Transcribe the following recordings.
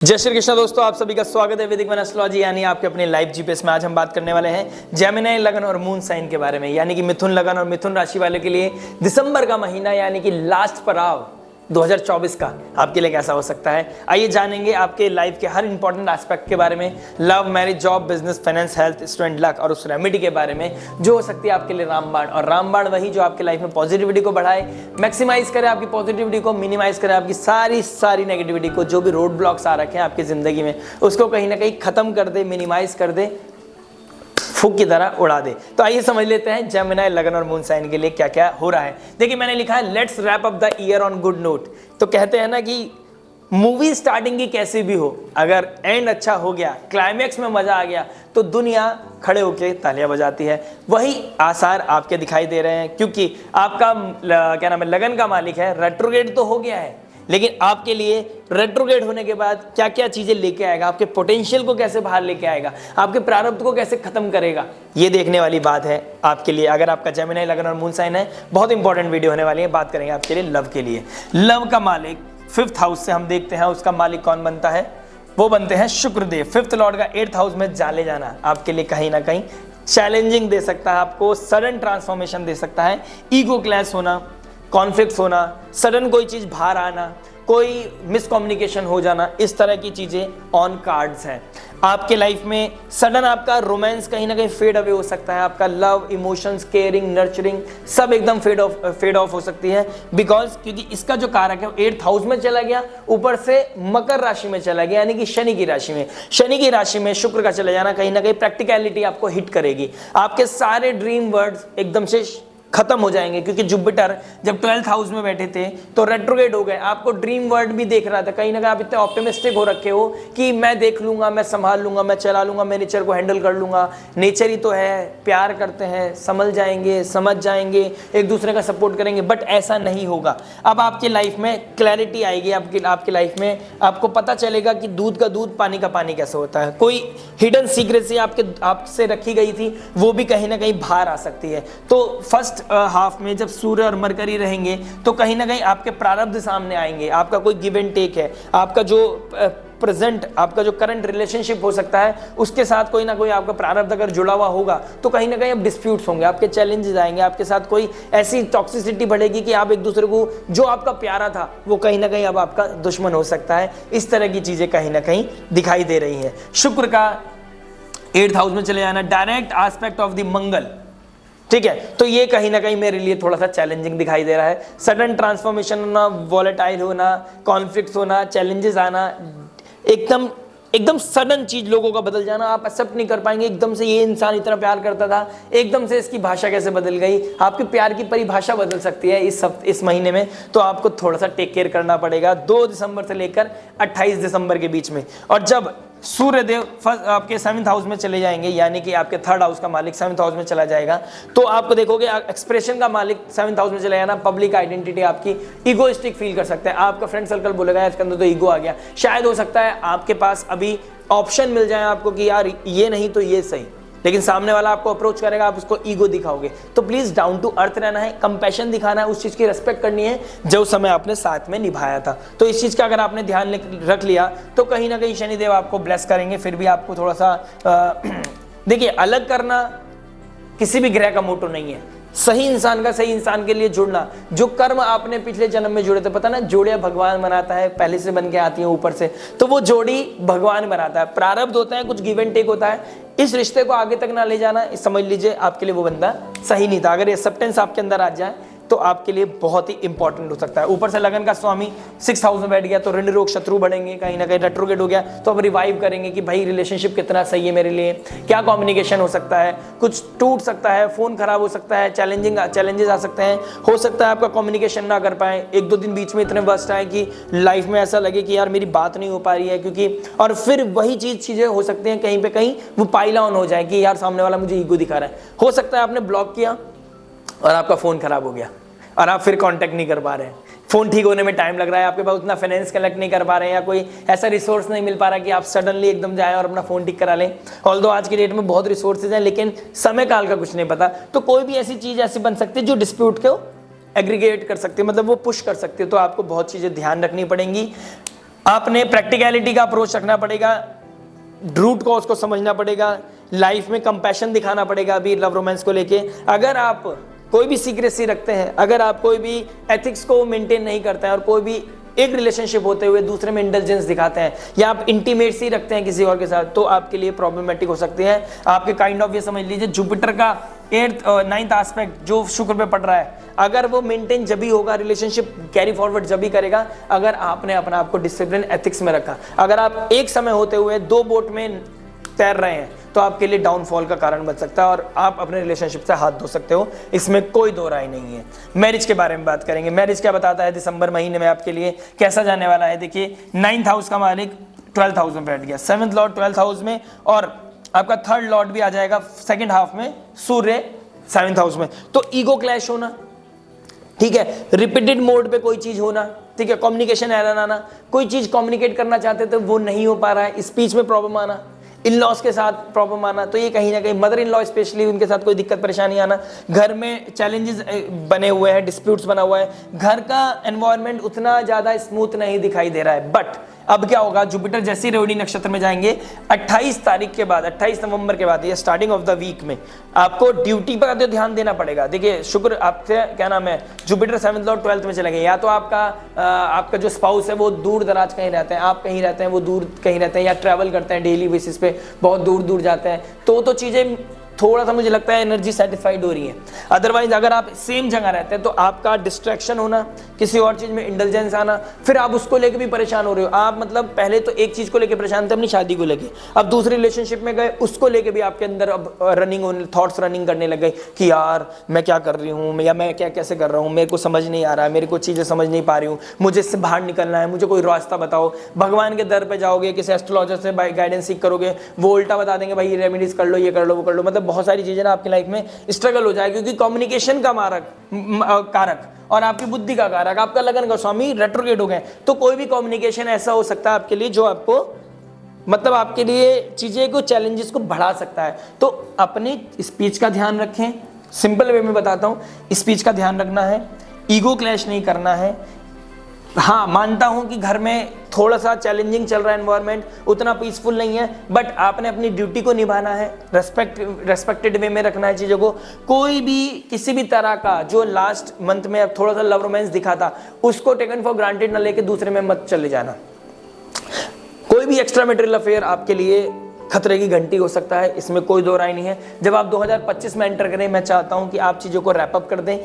जय श्री कृष्ण दोस्तों, आप सभी का स्वागत है वैदिक वन एस्ट्रोलॉजी यानी आपके अपने लाइव जीपीएस में। आज हम बात करने वाले हैं जेमिनी लगन और मून साइन के बारे में, यानी कि मिथुन लगन और मिथुन राशि वाले के लिए दिसंबर का महीना यानी कि लास्ट पड़ाव 2024 का आपके लिए कैसा हो सकता है। आइए जानेंगे आपके लाइफ के हर इंपॉर्टेंट एस्पेक्ट के बारे में, love, marriage, job, business, finance, health, student, luck और उस रेमेडी के बारे में जो हो सकती है आपके लिए रामबाण। और रामबाण वही जो आपके लाइफ में पॉजिटिविटी को बढ़ाए, मैक्सिमाइज करे आपकी पॉजिटिविटी को, मिनिमाइज करे आपकी सारी नेगेटिविटी को। जो भी रोड ब्लॉक्स आ रखे हैं आपकी जिंदगी में उसको कहीं ना कहीं खत्म कर दे, मिनिमाइज कर दे, फूक की तरह उड़ा दे। तो आइए समझ लेते हैं जेमिनी लगन और मून साइन के लिए क्या क्या हो रहा है। देखिए मैंने लिखा है let's wrap up the year on good note. तो कहते हैं ना कि मूवी स्टार्टिंग की कैसी भी हो, अगर एंड अच्छा हो गया, क्लाइमैक्स में मजा आ गया तो दुनिया खड़े होकर तालियां बजाती है। वही आसार आपके दिखाई दे रहे हैं, क्योंकि आपका क्या नाम है, लगन का मालिक है, रेट्रोग्रेड तो हो गया है, लेकिन आपके लिए रेट्रोग्रेड होने के बाद क्या क्या चीजें लेके आएगा, आपके पोटेंशियल को कैसे बाहर लेके आएगा, आपके प्रारब्ध को कैसे खत्म करेगा, ये देखने वाली बात है आपके लिए। अगर आपका जेमिनी लगन और मून साइन है, बहुत इंपॉर्टेंट वीडियो होने वाली है। बात करेंगे आपके लिए लव के लिए। लव का मालिक 5th हाउस से हम देखते हैं उसका मालिक कौन बनता है, वो बनते हैं शुक्रदेव। 5th लॉर्ड का 8th हाउस में जाले जाना आपके लिए कहीं ना कहीं चैलेंजिंग दे सकता है, आपको सडन ट्रांसफॉर्मेशन दे सकता है। ईगो क्लैश होना, कॉन्फ्लिक्ट होना, सडन कोई चीज बाहर आना, कोई मिसकम्युनिकेशन हो जाना, इस तरह की चीजें ऑन कार्ड्स हैं आपके लाइफ में। सडन आपका रोमांस कहीं ना कहीं फेड अवे हो सकता है, आपका लव, इमोशंस, केयरिंग, नर्चरिंग सब एकदम फेड ऑफ हो सकती है। बिकॉज क्योंकि इसका जो कारक है वो 8th हाउस में चला गया, ऊपर से मकर राशि में चला गया, यानी कि शनि की राशि में। शनि की राशि में शुक्र का चले जाना कहीं ना कहीं प्रैक्टिकलिटी आपको हिट करेगी। आपके सारे ड्रीम वर्ड्स एकदम से खत्म हो जाएंगे, क्योंकि जुपिटर जब 12th हाउस में बैठे थे तो रेट्रोग्रेड हो गए। आपको ड्रीम वर्ल्ड भी देख रहा था, कहीं ना कहीं आप इतने ऑप्टिमिस्टिक हो रखे हो कि मैं देख लूंगा, मैं संभाल लूंगा, मैं चला लूंगा, मैं नेचर को हैंडल कर लूंगा, नेचर ही तो है, प्यार करते हैं, संभल जाएंगे, समझ जाएंगे, एक दूसरे का सपोर्ट करेंगे। बट ऐसा नहीं होगा। अब आपके लाइफ में क्लैरिटी आएगी, आपकी लाइफ में आपको पता चलेगा कि दूध का दूध, पानी का पानी कैसे होता है। कोई हिडन सीक्रेसी आपसे रखी गई थी वो भी कहीं ना कहीं बाहर आ सकती है। तो फर्स्ट हाफ में जब सूर्य और मरकरी रहेंगे तो कहीं ना कहीं आपके प्रारब्ध सामने आएंगे। आपका कोई गिव एंड टेक है, आपका जो प्रेजेंट, आपका जो करंट रिलेशनशिप हो सकता है उसके साथ कोई ना कोई आपका प्रारब्ध अगर जुड़ा हुआ होगा तो कहीं ना कहीं अब डिस्प्यूट्स होंगे, आपके चैलेंजेस आएंगे, आपके साथ कोई ऐसी टॉक्सिसिटी बढ़ेगी कि आप एक दूसरे को, जो आपका प्यारा था वो कहीं ना कहीं अब आपका दुश्मन हो सकता है। इस तरह की चीजें कहीं ना कहीं दिखाई दे रही हैं। शुक्र का 8th हाउस में चले जाना, डायरेक्ट एस्पेक्ट ऑफ द मंगल, ठीक है, तो ये कहीं ना कहीं मेरे लिए थोड़ा सा चैलेंजिंग दिखाई दे रहा है। सडन ट्रांसफॉर्मेशन होना, वॉलेटाइल होना, कॉन्फ्लिक्ट्स होना, चैलेंजेस आना, एकदम सडन चीज लोगों का बदल जाना, आप एक्सेप्ट नहीं कर पाएंगे। एकदम से ये इंसान इतना प्यार करता था, एकदम से इसकी भाषा कैसे बदल गई। आपके प्यार की परिभाषा बदल सकती है इस महीने में, तो आपको थोड़ा सा टेक केयर करना पड़ेगा 2 दिसंबर से लेकर 28 दिसंबर के बीच में। और जब सूर्यदेव आपके 7th हाउस में चले जाएंगे, यानी कि आपके 3rd हाउस का मालिक 7th हाउस में चला जाएगा, तो आपको देखोगे एक्सप्रेशन का मालिक 7th हाउस में चला जाना, पब्लिक आइडेंटिटी आपकी इगोइस्टिक फील कर सकते हैं। आपका फ्रेंड सर्कल बोलेगा इसके अंदर तो ईगो आ गया। शायद हो सकता है आपके पास अभी ऑप्शन मिल जाए आपको कि यार ये नहीं तो ये सही, लेकिन सामने वाला आपको अप्रोच करेगा, आप उसको ईगो दिखाओगे। तो प्लीज डाउन टू अर्थ रहना है, कंपैशन दिखाना है, उस चीज की रेस्पेक्ट करनी है जो समय आपने साथ में निभाया था। तो इस चीज का अगर आपने ध्यान रख लिया तो कहीं ना कहीं शनिदेव आपको ब्लेस करेंगे। फिर भी आपको थोड़ा सा देखिए, अलग करना किसी भी ग्रह का मोटो नहीं है। सही इंसान का सही इंसान के लिए जुड़ना, जो कर्म आपने पिछले जन्म में जुड़े थे, पता ना, जोड़ियां भगवान बनाता है, पहले से बन के आती है ऊपर से, तो वो जोड़ी भगवान बनाता है। प्रारब्ध होता है, कुछ गिव एंड टेक होता है। इस रिश्ते को आगे तक ना ले जाना, समझ लीजिए आपके लिए वो बंदा सही नहीं था। अगर एक्सेप्टेंस आपके अंदर आ जाए तो आपके लिए बहुत ही इंपॉर्टेंट हो सकता है। ऊपर से लगन का स्वामी 6th हाउस में बैठ गया तो ऋण रोग शत्रु बढ़ेंगे, कहीं ना कहीं रेट्रोग्रेड हो गया तो अब रिवाइव करेंगे कि भाई रिलेशनशिप कितना सही है मेरे लिए, क्या कम्युनिकेशन हो सकता है, कुछ टूट सकता है, फोन खराब हो सकता है, चैलेंजेस आ सकते हैं। हो सकता है आपका कम्युनिकेशन ना कर पाए, 1-2 दिन बीच में इतने वर्स्ट आए कि लाइफ में ऐसा लगे कि यार मेरी बात नहीं हो पा रही है, क्योंकि और फिर वही चीजें हो सकती हैं, कहीं पे कहीं वो पाइला ऑन हो जाए कि यार सामने वाला मुझे ईगो दिखा रहा है। हो सकता है आपने ब्लॉक किया और आपका फोन खराब हो गया और आप फिर कांटेक्ट नहीं कर पा रहे हैं, फोन ठीक होने में टाइम लग रहा है, आपके पास उतना फाइनेंस कलेक्ट नहीं कर पा रहे हैं, या कोई ऐसा रिसोर्स नहीं मिल पा रहा कि आप सडनली एकदम जाएं और अपना फोन ठीक करा लें। ऑल्दो आज की डेट में बहुत रिसोर्सेज हैं, लेकिन समय काल का कुछ नहीं पता। तो कोई भी ऐसी चीज ऐसी बन सकती है जो डिस्प्यूट को एग्रीगेट कर सकती है, मतलब वो पुश कर सकती है। तो आपको बहुत चीजें ध्यान रखनी पड़ेंगी। आपने प्रैक्टिकलिटी का अप्रोच रखना पड़ेगा, रूट कॉज को समझना पड़ेगा, लाइफ में कंपैशन दिखाना पड़ेगा अभी लव रोमांस को लेके। अगर आप कोई भी सीक्रेसी रखते हैं, अगर आप कोई भी एथिक्स को मेंटेन नहीं करते हैं और कोई भी एक रिलेशनशिप होते हुए दूसरे में इंटेलिजेंस दिखाते हैं या आप इंटीमेसी रखते हैं किसी और के साथ, तो आपके लिए प्रॉब्लमेटिक हो सकती है। आपके काइंड ऑफ ये समझ लीजिए जुपिटर का 8th 9th एस्पेक्ट जो शुक्र पे पड़ रहा है, अगर वो मेंटेन जब ही होगा, रिलेशनशिप कैरी फॉरवर्ड जब ही करेगा अगर आपने अपने आप को डिसिप्लिन एथिक्स में रखा। अगर आप एक समय होते हुए 2 बोट में तैर रहे हैं तो आपके लिए डाउनफॉल का कारण बन सकता है और आप अपने रिलेशनशिप से हाथ धो सकते हो, इसमें कोई दो राय नहीं है। मैरिज के बारे में बात करेंगे। मैरिज क्या बताता है दिसंबर महीने में आपके लिए कैसा जाने वाला है। देखिए 9th हाउस का मालिक 12th हाउस में बैठ गया, 7th लॉर्ड 12th हाउस में और आपका 3rd लॉर्ड भी आ जाएगा सेकंड हाफ में, सूर्य 7th हाउस में। तो ईगो क्लैश होना, ठीक है, रिपीटेड मोड पे कोई चीज होना, ठीक है, कम्युनिकेशन एरर आना, कोई चीज कम्युनिकेट करना चाहते थे वो नहीं हो पा रहा है, स्पीच में प्रॉब्लम आना, इन लॉज के साथ प्रॉब्लम आना, तो ये कहीं ना कहीं मदर इन लॉ स्पेशली उनके साथ कोई दिक्कत परेशानी आना, घर में चैलेंजेस बने हुए हैं, डिस्प्यूट्स बना हुआ है, घर का एनवायरनमेंट उतना ज्यादा स्मूथ नहीं दिखाई दे रहा है। बट अब क्या होगा, जुपिटर जैसे ही रोहिणी नक्षत्र में जाएंगे 28 तारीख के बाद, 28 नवंबर के बाद, ये स्टार्टिंग ऑफ द वीक में आपको ड्यूटी पर तो ध्यान देना पड़ेगा। देखिए शुक्र आपसे क्या नाम है, जुपिटर 7th लॉर्ड 12th में चले गए, या तो आपका जो स्पाउस है वो दूर दराज कहीं रहते हैं, आप कहीं रहते हैं, वो दूर कहीं रहते हैं, या ट्रैवल करते हैं डेली बेसिस पे, बहुत दूर दूर जाते हैं, तो चीजें थोड़ा सा मुझे लगता है एनर्जी सेटिस्फाइड हो रही है। अदरवाइज अगर आप सेम जगह रहते हैं तो आपका डिस्ट्रैक्शन होना, किसी और चीज में इंटेलिजेंस आना, फिर आप उसको लेके भी परेशान हो रहे हो। आप मतलब पहले तो एक चीज को लेके परेशान थे अपनी शादी को लेके, अब दूसरे रिलेशनशिप में गए, उसको लेके भी आपके अंदर अब रनिंग होने, थॉट्स रनिंग करने लग गए कि यार मैं क्या कर रही हूँ, या मैं क्या कैसे कर रहा हूँ, मेरे को समझ नहीं आ रहा है, मेरे को चीजें समझ नहीं पा रही हूँ, मुझे इससे बाहर निकलना है, मुझे कोई रास्ता बताओ। भगवान के दर पे जाओगे, किसी एस्ट्रोलॉजर से गाइडेंस सीख करोगे, वो उल्टा बता देंगे भाई ये रेमेडीज कर लो, ये कर लो, वो कर लो, मतलब बहुत सारी चीजें ना आपकी लाइफ में स्ट्रगल हो जाए, क्योंकि कम्युनिकेशन का कारक और आपकी बुद्धि का कारक आपका लगन का स्वामी रेट्रोग्रेड हो गए, तो कोई भी कम्युनिकेशन ऐसा हो सकता है आपके लिए जो आपको मतलब आपके लिए चीजें को चैलेंजेस को बढ़ा सकता है। तो अपनी स्पीच का ध्यान रखें, सिंपल वे में बताता हूं, स्पीच का ध्यान रखना है, ईगो क्लैश नहीं करना है। हाँ मानता हूं कि घर में थोड़ा सा चैलेंजिंग चल रहा है एनवायरनमेंट, उतना पीसफुल नहीं है, बट आपने अपनी ड्यूटी को निभाना है, रेस्पेक्टेड वे में रखना है चीज़ों को। कोई भी किसी भी तरह का जो लास्ट मंथ में अब थोड़ा सा लव रोमांस दिखा था उसको टेकन फॉर ग्रांटेड ना लेके दूसरे में मत चले जाना। कोई भी एक्स्ट्रा मैरिटल अफेयर आपके लिए खतरे की घंटी हो सकता है, इसमें कोई दो राय नहीं है। जब आप 2025 में एंटर करें, मैं चाहता हूं कि आप चीज़ों को रैप अप कर दें,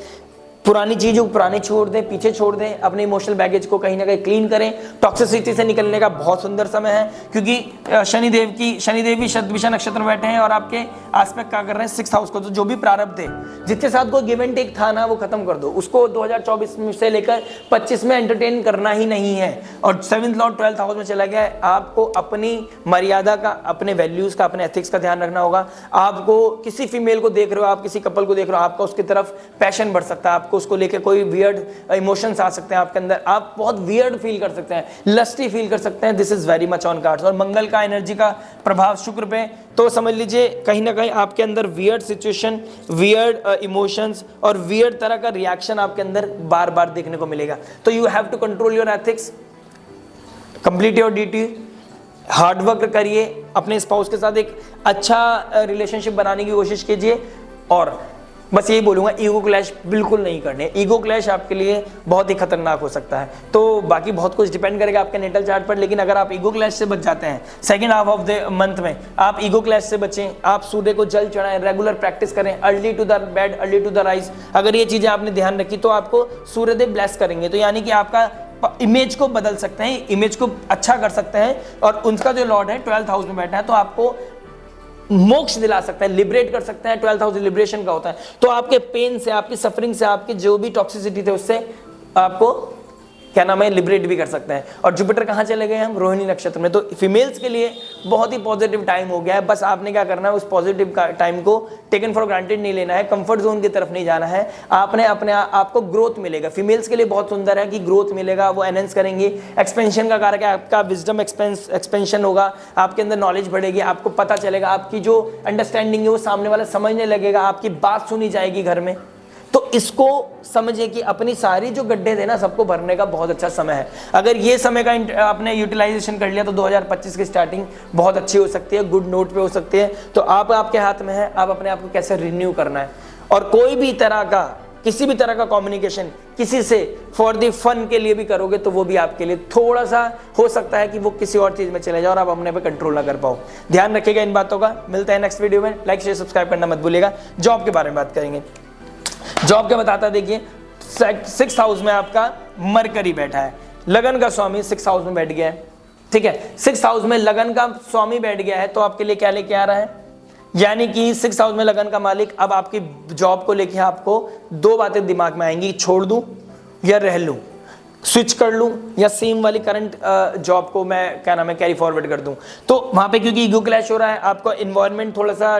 पुरानी चीजों पुरानी छोड़ दें, पीछे छोड़ दें, अपने इमोशनल बैगेज को कहीं ना कहीं क्लीन करें। टॉक्सिसिटी से निकलने का बहुत सुंदर समय है, क्योंकि शनिदेव भी शतभिषा नक्षत्र में बैठे हैं और आपके आसपेक्ट क्या कर रहे हैं 6th हाउस को। तो जो भी प्रारब्ध थे, जिसके साथ कोई गिव एंड टेक था ना, वो खत्म कर दो, उसको 2024 से लेकर 25 में एंटरटेन करना ही नहीं है। और 7th लॉर्ड 12th हाउस में चला गया है, आपको अपनी मर्यादा का, अपने वैल्यूज का, अपने एथिक्स का ध्यान रखना होगा। आपको किसी फीमेल को देख रहे हो, आप किसी कपल को देख रहे हो, आपका उसकी तरफ पैशन बढ़ सकता है, आपको उसको लेके कोई वियर्ड इमोशंस आ सकते हैं आपके अंदर, आप बहुत वियर्ड फील कर सकते हैं, लस्टी फील कर सकते हैं। This is very much on cards. और मंगल का एनर्जी का प्रभाव शुक्र पे, तो समझ लीजिए कहीं ना कहीं आपके अंदर वियर्ड सिचुएशन, वियर्ड इमोशंस और वियर्ड तरह का रिएक्शन आपके अंदर बार बार देखने को मिलेगा। तो you have to control your ethics, complete your duty, hard work करिए, अपने स्पाउस के साथ एक अच्छा रिलेशनशिप बनाने की कोशिश कीजिए। और बस यही बोलूंगा, ईगो क्लैश बिल्कुल नहीं करने। ईगो क्लैश आपके लिए बहुत ही खतरनाक हो सकता है। तो बाकी बहुत कुछ डिपेंड करेगा आपके नेटल चार्ट पर, लेकिन अगर आप ईगो क्लैश से बच जाते हैं second half of the month में, आप ईगो क्लैश से बचें, आप सूर्य को जल चढ़ाएं, रेगुलर प्रैक्टिस करें, early to the bed early to the rise, अगर ये चीजें आपने ध्यान रखी तो आपको सूर्यदेव ब्लेस करेंगे। तो यानी कि आपका इमेज को बदल सकते हैं, इमेज को अच्छा कर सकते हैं। और उनका जो लॉर्ड है 12th हाउस में बैठा है, तो आपको मोक्ष दिला सकता है, लिबरेट कर सकता है। 12th हाउस लिबरेशन का होता है, तो आपके पेन से, आपकी सफरिंग से, आपके जो भी टॉक्सिसिटी थे उससे आपको क्या नाम है लिबरेट भी कर सकते हैं। और जुपिटर कहाँ चले गए हम, रोहिणी नक्षत्र में। तो फीमेल्स के लिए बहुत ही पॉजिटिव टाइम हो गया है। बस आपने क्या करना है, उस पॉजिटिव टाइम को टेकन फॉर ग्रांटेड नहीं लेना है, कंफर्ट जोन की तरफ नहीं जाना है। आपने अपने आपको ग्रोथ मिलेगा। फीमेल्स के लिए बहुत सुंदर है कि ग्रोथ मिलेगा, वो एनहेंस करेंगी। एक्सपेंशन का कारक है, आपका विजडम एक्सपेंशन होगा, आपके अंदर नॉलेज बढ़ेगी, आपको पता चलेगा, आपकी जो अंडरस्टैंडिंग है वो सामने वाला समझने लगेगा, आपकी बात सुनी जाएगी घर में। तो इसको समझे कि अपनी सारी जो गड्ढे थे ना, सबको भरने का बहुत अच्छा समय है। अगर ये समय का आपने यूटिलाइजेशन कर लिया तो 2025 की स्टार्टिंग बहुत अच्छी हो सकती है, गुड नोट पे हो सकती है। तो आप आपके हाथ में है, आप अपने आप को कैसे रिन्यू करना है। और कोई भी तरह का, किसी भी तरह का कम्युनिकेशन किसी से फॉर दी फन के लिए भी करोगे तो वो भी आपके लिए थोड़ा सा हो सकता है कि वो किसी और चीज में चले जाए और आप अपने पे कंट्रोल ना कर पाओ। ध्यान रखिएगा इन बातों का। मिलता है नेक्स्ट वीडियो में। लाइक शेयर सब्सक्राइब करना मत भूलिएगा। जॉब के बारे में बात करेंगे। जॉब के बताता, देखिए 6th हाउस में आपका मरकरी बैठा है, लगन का स्वामी 6th हाउस में बैठ गया है। ठीक है, 6th हाउस में लगन का स्वामी बैठ गया है तो आपके लिए क्या लेके आ रहा है, यानी कि 6th हाउस में लगन का मालिक अब आपकी जॉब को लेके आपको दो बातें दिमाग में आएंगी, छोड़ दूं या रह लूं, स्विच कर लूं या सेम वाली करंट जॉब को मैं क्या नाम है कैरी फॉरवर्ड कर दूं। तो वहां पे क्योंकि ईगो क्लैश हो रहा है, आपका इन्वायरमेंट थोड़ा सा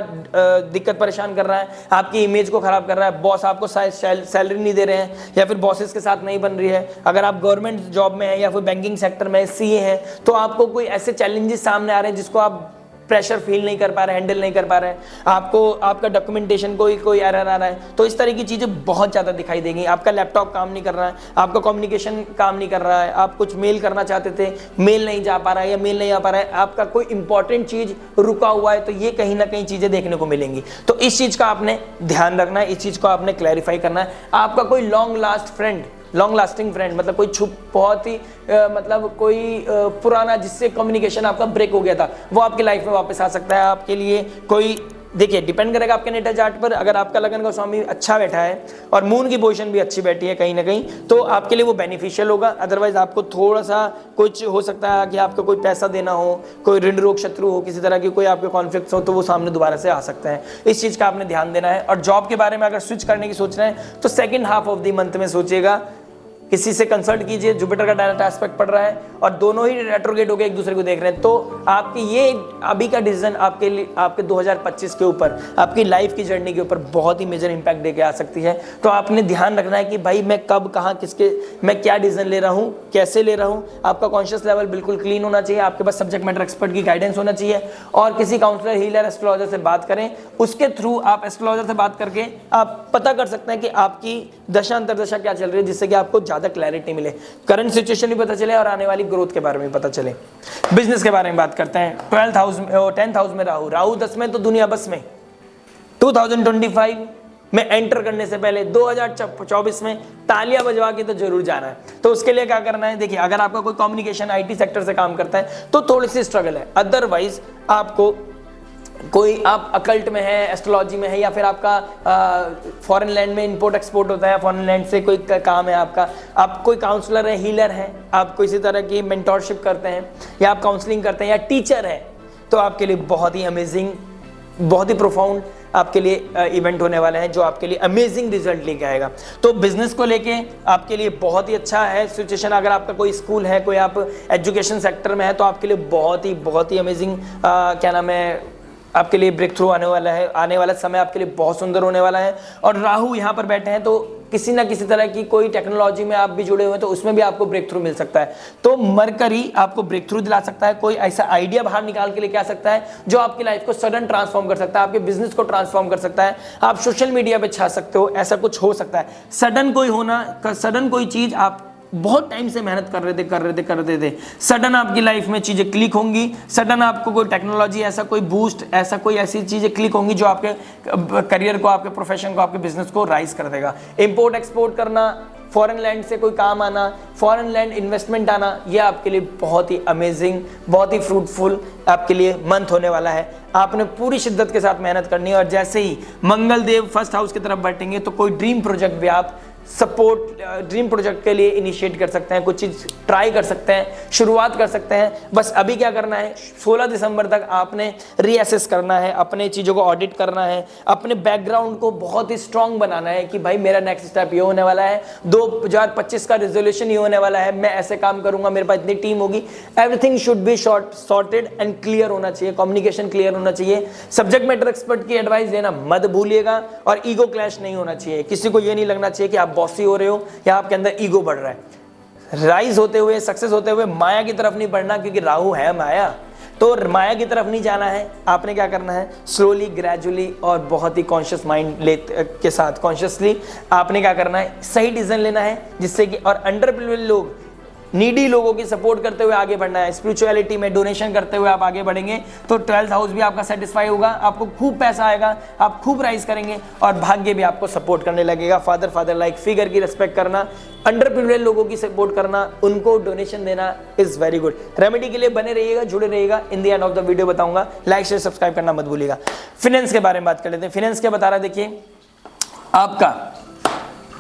दिक्कत परेशान कर रहा है, आपकी इमेज को खराब कर रहा है, बॉस आपको सैलरी नहीं दे रहे हैं या फिर बॉसेस के साथ नहीं बन रही है। अगर आप गवर्नमेंट जॉब में है या फिर बैंकिंग सेक्टर में सीए हैं तो आपको कोई ऐसे चैलेंजेस सामने आ रहे हैं जिसको आप प्रेशर फील नहीं कर पा रहे, हैंडल नहीं कर पा रहे, आपको आपका डॉक्यूमेंटेशन कोई एरर आ रहा है, तो इस तरह की चीजें बहुत ज्यादा दिखाई देंगी। आपका लैपटॉप काम नहीं कर रहा है, आपका कम्युनिकेशन काम नहीं कर रहा है, आप कुछ मेल करना चाहते थे, मेल नहीं जा पा रहा है या मेल नहीं आ पा रहा है, आपका कोई इंपॉर्टेंट चीज रुका हुआ है, तो ये कहीं ना कहीं चीजें देखने को मिलेंगी। तो इस चीज का आपने ध्यान रखना है, इस चीज को आपने क्लैरिफाई करना है। आपका कोई लॉन्ग लास्टिंग फ्रेंड मतलब कोई बहुत ही मतलब कोई पुराना जिससे कम्युनिकेशन आपका ब्रेक हो गया था, वो आपकी लाइफ में वापस आ सकता है। आपके लिए कोई, देखिए डिपेंड करेगा आपके नेटल चार्ट पर। अगर आपका लगन का स्वामी अच्छा बैठा है और मून की पोजीशन भी अच्छी बैठी है कहीं ना कहीं, तो आपके लिए वो बेनिफिशियल होगा। अदरवाइज आपको थोड़ा सा कुछ हो सकता है कि आपको कोई पैसा देना हो, कोई ऋण रोग शत्रु हो, किसी तरह की कोई आपके कॉन्फ्लिक्ट हो, तो वो सामने दोबारा से आ सकते हैं। इस चीज़ का आपने ध्यान देना है। और जॉब के बारे में अगर स्विच करने की सोच रहे हैं तो 2nd half of the month में सोचिएगा, किसी से कंसल्ट कीजिए। जुपिटर का डायरेक्ट एस्पेक्ट पड़ रहा है और दोनों ही रेट्रोगेट होकर एक दूसरे को देख रहे हैं, तो आपकी ये अभी का डिसीजन आपके लिए, आपके 2025 के ऊपर, आपकी लाइफ की जर्नी के ऊपर बहुत ही मेजर इंपैक्ट देके आ सकती है। तो आपने ध्यान रखना है कि भाई मैं कब, कहाँ, किसके, मैं क्या डिसीजन ले रहा हूँ, कैसे ले रहा हूँ। आपका कॉन्शियस लेवल बिल्कुल क्लीन होना चाहिए, आपके पास सब्जेक्ट मैटर एक्सपर्ट की गाइडेंस होना चाहिए और किसी काउंसलर, हीलर, एस्ट्रोलॉजर से बात करें। उसके थ्रू आप एस्ट्रोलॉजर से बात करके आप पता कर सकते हैं कि आपकी दशा अंतरदशा क्या चल रही है, जिससे कि आपको ज्यादा क्लैरिटी मिले, करंट सिचुएशन भी पता चले और आने वाली ग्रोथ के बारे में पता चले। बिजनेस के बारे में बात करते हैं। 10th हाउस में राहु 10 में, तो दुनिया बस में। 2025 में एंटर करने से पहले 2024 में तालियां बजवा के तो जरूर जाना है। तो उसके लिए क्या करना है, देखिए अगर आपका कोई कम्युनिकेशन आईटी सेक्टर से काम करता है तो थोड़ी सी स्ट्रगल है। अदरवाइज आपको कोई, आप अकल्ट में है, एस्ट्रोलॉजी में है, या फिर आपका फॉरेन लैंड में इंपोर्ट एक्सपोर्ट होता है, फॉरेन लैंड से कोई काम है आपका, आप कोई काउंसलर है, हीलर है, आप किसी तरह की मेंटोरशिप करते हैं या आप काउंसलिंग करते हैं या टीचर है, तो आपके लिए बहुत ही अमेजिंग, बहुत ही प्रोफाउंड आपके लिए इवेंट होने वाले हैं जो आपके लिए अमेजिंग रिजल्ट लेके आएगा। तो बिजनेस को लेके आपके लिए बहुत ही अच्छा है सिचुएशन। अगर आपका कोई स्कूल है, कोई आप एजुकेशन सेक्टर में है, तो आपके लिए बहुत ही अमेजिंग क्या नाम है, आपके लिए ब्रेक थ्रू आने वाला है। आने वाला समय आपके लिए बहुत सुंदर होने वाला है। और राहु यहाँ पर बैठे हैं तो किसी ना किसी तरह की कोई टेक्नोलॉजी में आप भी जुड़े हुए हैं तो उसमें भी आपको ब्रेक थ्रू मिल सकता है। तो मरकरी आपको ब्रेक थ्रू दिला सकता है, कोई ऐसा आइडिया बाहर निकाल के लेके आ सकता है जो आपकी लाइफ को सडन ट्रांसफॉर्म कर सकता है, आपके बिजनेस को ट्रांसफॉर्म कर सकता है। आप सोशल मीडिया पे छा सकते हो, ऐसा कुछ हो सकता है। सडन कोई चीज आप बहुत टाइम से मेहनत कर रहे थे, सडन आपकी लाइफ में चीजें क्लिक होंगी, सडन आपको कोई टेक्नोलॉजी, ऐसा कोई बूस्ट, ऐसा कोई ऐसी चीजें क्लिक होंगी जो आपके करियर को, आपके प्रोफेशन को, आपके बिजनेस को राइज कर देगा। इंपोर्ट एक्सपोर्ट करना, फॉरेन लैंड से कोई काम आना, फॉरेन लैंड इन्वेस्टमेंट आना, ये आपके लिए बहुत ही अमेजिंग, बहुत ही फ्रूटफुल आपके लिए मंथ होने वाला है। आपने पूरी शिद्दत के साथ मेहनत करनी है और जैसे ही मंगल देव 1st हाउस की तरफ बैठेंगे तो कोई ड्रीम प्रोजेक्ट भी आप ड्रीम प्रोजेक्ट के लिए इनिशिएट कर सकते हैं, कुछ चीज ट्राई कर सकते हैं, शुरुआत कर सकते हैं। बस अभी क्या करना है, 16 दिसंबर तक आपने रीअसेस करना है, अपने चीज़ों को ऑडिट करना है, अपने बैकग्राउंड को बहुत ही स्ट्रांग बनाना है कि भाई मेरा नेक्स्ट स्टेप ये होने वाला है, 2025 का रिजोल्यूशन ये होने वाला है, मैं ऐसे काम करूंगा, मेरे पास इतनी टीम होगी। Everything should be sorted and clear होना चाहिए, कम्युनिकेशन क्लियर होना चाहिए। सब्जेक्ट मैटर एक्सपर्ट की एडवाइस देना मत भूलिएगा और ईगो क्लैश नहीं होना चाहिए। किसी को ये नहीं लगना चाहिए कि आप बॉसी हो रहे हो या आपके अंदर ईगो बढ़ रहा है। राइज होते हुए, सक्सेस होते हुए माया की तरफ नहीं बढ़ना, क्योंकि राहु है माया। तो माया की तरफ नहीं जाना है, आपने क्या करना है, स्लोली ग्रेजुअली और बहुत ही कॉन्शियस माइंड के साथ कॉन्शियसली आपने क्या करना है, सही डिसीजन लेना है, जिससे कि और अंडरप्रिविलेज्ड लोग, नीडी लोगों की सपोर्ट करते हुए आगे बढ़ना है। स्पिरिचुअलिटी में डोनेशन करते हुए आप आगे बढ़ेंगे तो 12th हाउस भी आपका सेटिस्फाई होगा, आपको खूब पैसा आएगा, आप खूब राइज करेंगे और भाग्य भी आपको सपोर्ट करने लगेगा। फादर लाइक फिगर की रिस्पेक्ट करना, अंडरप्रिविलेज्ड लोगों की सपोर्ट करना, उनको डोनेशन देना इज वेरी गुड। रेमेडी के लिए बने रहिएगा, जुड़े रहिएगा, in the end of the video बताऊंगा, लाइक शेयर सब्सक्राइब करना मत भूलिएगा। फाइनेंस के बारे में बात कर लेते हैं। फाइनेंस क्या बता रहा है, देखिए आपका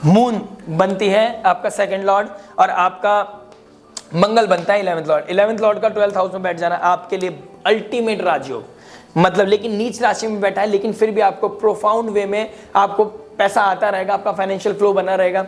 मून बनती है आपका सेकंड लॉर्ड और आपका मंगल बनता है 11th लॉर्ड। 11th लॉर्ड का 12th हाउस में बैठ जाना आपके लिए अल्टीमेट राजयोग, मतलब लेकिन नीच राशि में बैठा है, लेकिन फिर भी आपको प्रोफाउंड वे में आपको पैसा आता रहेगा, आपका फाइनेंशियल फ्लो बना रहेगा।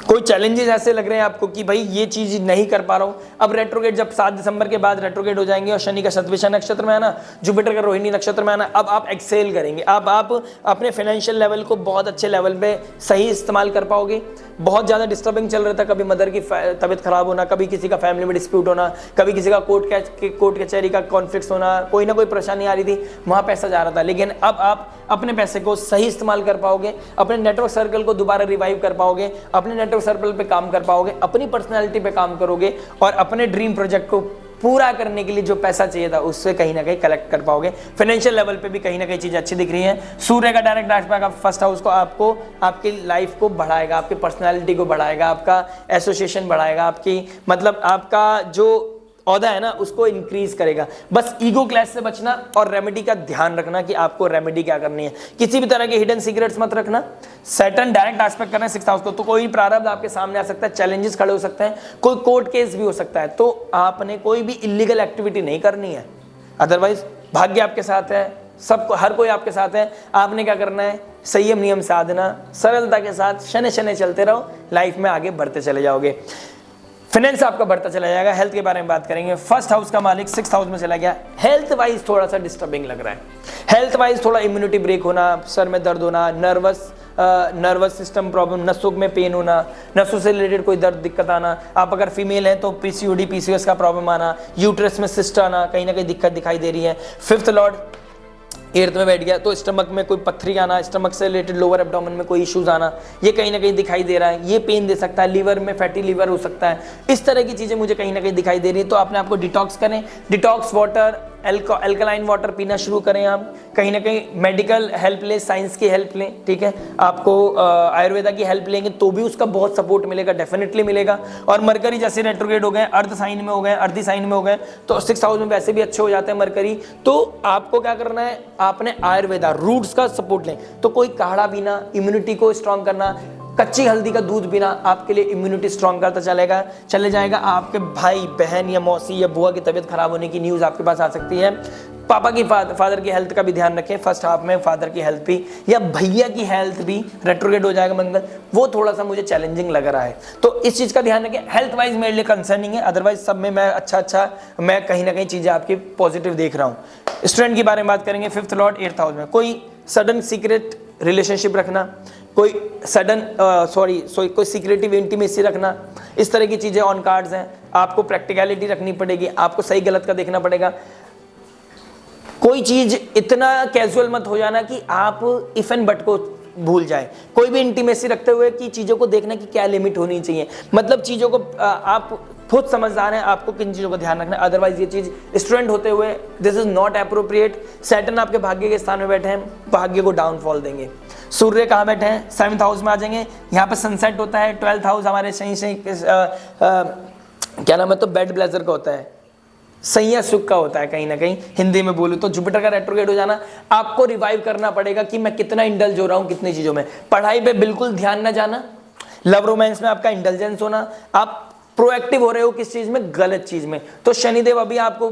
कोई चैलेंजेस ऐसे लग रहे हैं आपको कि भाई ये चीज नहीं कर पा रहा हूं, अब रेट्रोगेट जब 7 दिसंबर के बाद रेट्रोगेट हो जाएंगे और शनि का शतभिषा नक्षत्र में आना, जुपिटर का रोहिणी नक्षत्र में आना, अब आप एक्सेल करेंगे, अब आप अपने फाइनेंशियल लेवल को बहुत अच्छे लेवल पे सही इस्तेमाल कर पाओगे। बहुत ज़्यादा डिस्टर्बिंग चल रहा था, कभी मदर की तबीयत खराब होना, कभी किसी का फैमिली में डिस्प्यूट होना, कभी किसी का कोर्ट कचहरी का कॉन्फ्लिक्ट होना, कोई ना कोई परेशानी आ रही थी, वहाँ पैसा जा रहा था, लेकिन अब आप अपने पैसे को सही इस्तेमाल कर पाओगे, अपने नेटवर्क सर्कल को दोबारा रिवाइव कर पाओगे, अपने नेटवर्क सर्कल पे काम कर पाओगे, अपनी पर्सनैलिटी पे काम करोगे और अपने ड्रीम प्रोजेक्ट को पूरा करने के लिए जो पैसा चाहिए था उससे कहीं ना कहीं कलेक्ट कर पाओगे। फाइनेंशियल लेवल पे भी कहीं ना कहीं चीज़ अच्छी दिख रही है। सूर्य का direct aspect of first house को आपको आपकी लाइफ को बढ़ाएगा, आपकी पर्सनैलिटी को बढ़ाएगा, आपका एसोसिएशन बढ़ाएगा, आपकी मतलब आपका जो औदा है ना उसको इंक्रीज करेगा। बस ईगो क्लैश से बचना और रेमेडी का ध्यान रखना कि आपको रेमेडी क्या करनी है, किसी भी तरह के हिडन सीक्रेट्स मत रखना। सैटर्न डायरेक्ट एस्पेक्ट करना है 6th हाउस को, तो कोई प्रारब्ध आपके सामने आ सकता है, चैलेंजेस खड़े हो सकते हैं, कोई कोर्ट केस भी हो सकता है, तो आपने कोई भी इलीगल एक्टिविटी नहीं करनी है। अदरवाइज भाग्य आपके साथ है, सबको हर कोई आपके साथ है। आपने क्या करना है, संयम नियम साधना, सरलता के साथ शने शने चलते रहो, लाइफ में आगे बढ़ते चले जाओगे, फाइनेंस आपका बढ़ता चला जाएगा। हेल्थ के बारे में बात करेंगे। फर्स्ट हाउस का मालिक 6th हाउस में चला गया, हेल्थ वाइज थोड़ा सा डिस्टर्बिंग लग रहा है। हेल्थ वाइज थोड़ा इम्यूनिटी ब्रेक होना, सर में दर्द होना, नर्वस सिस्टम प्रॉब्लम, नसों में पेन होना, नसों से रिलेटेड कोई दर्द दिक्कत आना, आप अगर फीमेल हैं तो पीसीओडी पीसीओएस का प्रॉब्लम आना, यूट्रस में सिस्ट आना, कहीं ना कहीं दिक्कत दिखाई दे रही है। 5th लॉर्ड 8th में बैठ गया तो स्टमक में कोई पत्थरी आना, स्टमक से रिलेटेड लोअर एब्डोमेन में कोई इश्यूज आना, ये कहीं ना कहीं दिखाई दे रहा है। ये पेन दे सकता है, लीवर में फैटी लीवर हो सकता है, इस तरह की चीजें मुझे कहीं ना कहीं दिखाई दे रही है। तो आपने आपको डिटॉक्स करें, डिटॉक्स वाटर, अल्कलाइन वाटर पीना शुरू करें। आप कहीं ना कहीं मेडिकल हेल्प लें, साइंस की हेल्प लें, ठीक है, आपको आयुर्वेदा की हेल्प लेंगे तो भी उसका बहुत सपोर्ट मिलेगा, डेफिनेटली मिलेगा। और मरकरी जैसे रेट्रोग्रेड हो गए, अर्थ साइन में हो गए, अर्धी साइन में हो गए, तो 6th हाउस में वैसे भी अच्छे हो जाते हैं मरकरी। तो आपको क्या करना है, आपने आयुर्वेदा रूट्स का सपोर्ट लें, तो कोई काढ़ा पीना, इम्यूनिटी को स्ट्रॉन्ग करना, कच्ची हल्दी का दूध पीना आपके लिए इम्यूनिटी स्ट्रॉन्ग करता चले जाएगा। आपके भाई बहन या मौसी या बुआ की तबीयत खराब होने की न्यूज़ आपके पास आ सकती है। पापा की फादर की हेल्थ का भी ध्यान रखें। फर्स्ट हाफ में फादर की हेल्थ भी या भैया की हेल्थ भी रेट्रोग्रेड हो जाएगा मंगल, वो थोड़ा सा मुझे चैलेंजिंग लग रहा है, तो इस चीज़ का ध्यान रखें। हेल्थ वाइज मेरे लिए कंसर्निंग है, अदरवाइज सब में मैं अच्छा मैं कहीं ना कहीं चीज़ें आपकी पॉजिटिव देख रहा हूँ। स्टूडेंट की बारे में बात करेंगे। 5th लॉर्ड 8th हाउस में, कोई सडन सीक्रेट रिलेशनशिप रखना, कोई सडन कोई सीक्रेटिव इंटीमेसी रखना, इस तरह की चीज़ें ऑन कार्ड्स हैं। आपको प्रैक्टिकलिटी रखनी पड़ेगी, आपको सही गलत का देखना पड़ेगा। कोई चीज़ इतना कैजुअल मत हो जाना कि आप इफ एंड बट को भूल जाए। कोई भी इंटीमेसी रखते हुए कि चीज़ों को देखना कि क्या लिमिट होनी चाहिए, मतलब चीज़ों को आप खुद समझदार हैं, आपको किन चीज़ों का ध्यान रखना है। अदरवाइज ये चीज़ स्टूडेंट होते हुए this is not appropriate. Saturn आपके भाग्य के स्थान में बैठे हैं, भाग्य को डाउनफॉल देंगे। सूर्य कहाँ बैठे हैं, 7th हाउस में आ जाएंगे, यहाँ पे सनसेट होता है। 12th हाउस हमारे सही क्या नाम है, तो बेड ब्लेजर का होता है, सैया सुख का होता है कहीं ना कहीं हिंदी में बोलूँ तो। जुपिटर का रेट्रोग्रेड हो जाना, आपको रिवाइव करना पड़ेगा कि मैं कितना इंडल्ज हो रहा हूँ कितनी चीज़ों में। पढ़ाई पे बिल्कुल ध्यान ना जाना, लव रोमांस में आपका इंटेलिजेंस होना, आप प्रोएक्टिव हो रहे हो किस चीज में, गलत चीज में। तो शनिदेव अभी आपको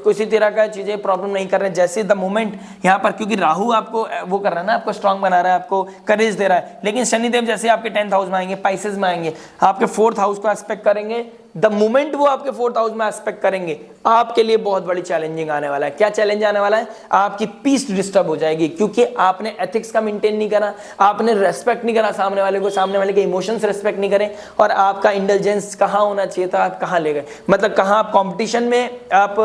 किसी तरह का चीजें प्रॉब्लम नहीं कर रहे हैं। जैसे द मोमेंट यहाँ पर, क्योंकि राहु आपको वो कर रहा है ना, आपको स्ट्रांग बना रहा है, आपको करेज दे रहा है, लेकिन शनिदेव जैसे आपके 10th हाउस में आएंगे, पाइसेस में आएंगे, आपके 4th हाउस को एस्पेक्ट करेंगे, द मोमेंट वो आपके 4th हाउस में एस्पेक्ट करेंगे, आपके लिए बहुत बड़ी चैलेंजिंग आने वाला है। क्या चैलेंज आने वाला है? आपकी पीस डिस्टर्ब हो जाएगी, क्योंकि आपने एथिक्स का मेंटेन नहीं करा, आपने रेस्पेक्ट नहीं करा सामने वाले को, सामने वाले के इमोशंस रेस्पेक्ट नहीं करे, और आपका इंटेलिजेंस कहाँ होना चाहिए था, आप कहाँ ले गए। मतलब कहाँ आप कॉम्पिटिशन में आप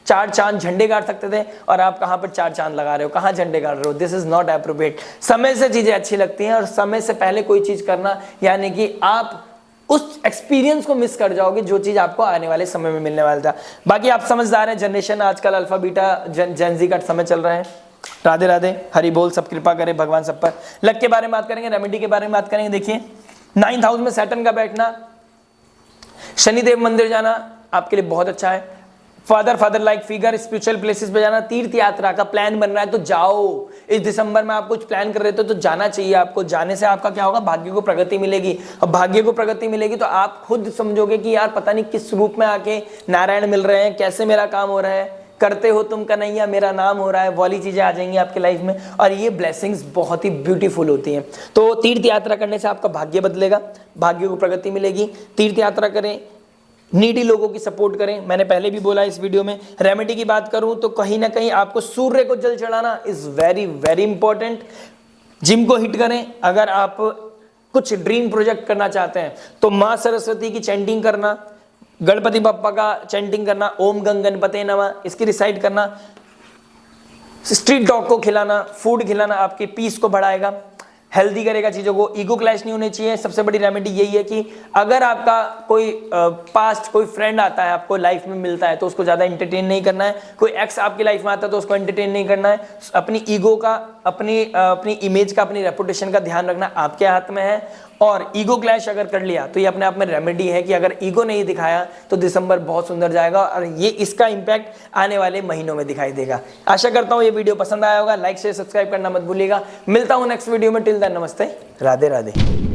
4 चांद झंडे गाड़ सकते थे और आप कहां पर 4 चांद लगा रहे हो, कहां झंडे गाड़ रहे हो। This is not appropriate. समय से चीजें अच्छी लगती हैं, और समय से पहले कोई चीज करना यानी कि आप उस एक्सपीरियंस को मिस कर जाओगे जो चीज आपको आने वाले समय में मिलने वाला था। बाकी आप समझदार हैं, जनरेशन आजकल अल्फा बीटा जेनजी का समय चल रहा है। राधे राधे, हरि बोल, सब कृपा करे भगवान सब पर। लक के बारे में बात करेंगे, रेमेडी के बारे में बात करेंगे। देखिए 9th हाउस में सैटर्न का बैठना, शनिदेव मंदिर जाना आपके लिए बहुत अच्छा है। Father like figure, spiritual places पे जाना, तीर्थ यात्रा का प्लान बन रहा है तो जाओ। इस दिसंबर में आप कुछ प्लान कर रहे थे तो जाना चाहिए आपको। जाने से आपका क्या होगा, भाग्य को प्रगति मिलेगी, और भाग्य को प्रगति मिलेगी तो आप खुद समझोगे कि यार पता नहीं किस रूप में आके नारायण मिल रहे हैं, कैसे मेरा काम हो रहा है, करते हो तुम कन्हैया मेरा नाम हो रहा है, वाली चीजें आ जाएंगी आपके लाइफ में, और ये ब्लेसिंग्स बहुत ही ब्यूटीफुल होती हैं। तो तीर्थ यात्रा करने से आपका भाग्य बदलेगा, भाग्य को प्रगति मिलेगी। तीर्थ यात्रा करें, नीडी लोगों की सपोर्ट करें। मैंने पहले भी बोला इस वीडियो में। रेमेडी की बात करूं तो कहीं ना कहीं आपको सूर्य को जल चढ़ाना is very very important. Gym को हिट करें। अगर आप कुछ ड्रीम प्रोजेक्ट करना चाहते हैं तो मां सरस्वती की चैंटिंग करना, गणपति बप्पा का चैंटिंग करना, ओम गंग गणपते नमः, इसकी रिसाइट करना, स्ट्रीट डॉग को खिलाना, फूड खिलाना आपकी पीस को बढ़ाएगा, हेल्दी करेगा चीज़ों को। ईगो क्लैश नहीं होनी चाहिए। सबसे बड़ी रेमेडी यही है कि अगर आपका कोई पास्ट कोई फ्रेंड आता है आपको लाइफ में मिलता है तो उसको ज़्यादा एंटरटेन नहीं करना है। कोई एक्स आपकी लाइफ में आता है तो उसको एंटरटेन नहीं करना है। अपनी ईगो का, अपनी इमेज का, अपनी रेपुटेशन का ध्यान रखना आपके हाथ में है। और ईगो क्लैश अगर कर लिया तो ये अपने आप में रेमेडी है कि अगर ईगो नहीं दिखाया तो दिसंबर बहुत सुंदर जाएगा, और ये इसका इंपैक्ट आने वाले महीनों में दिखाई देगा। आशा करता हूँ ये वीडियो पसंद आया होगा। लाइक शेयर सब्सक्राइब करना मत भूलिएगा। मिलता हूँ नेक्स्ट वीडियो में। टिल देन नमस्ते, राधे राधे।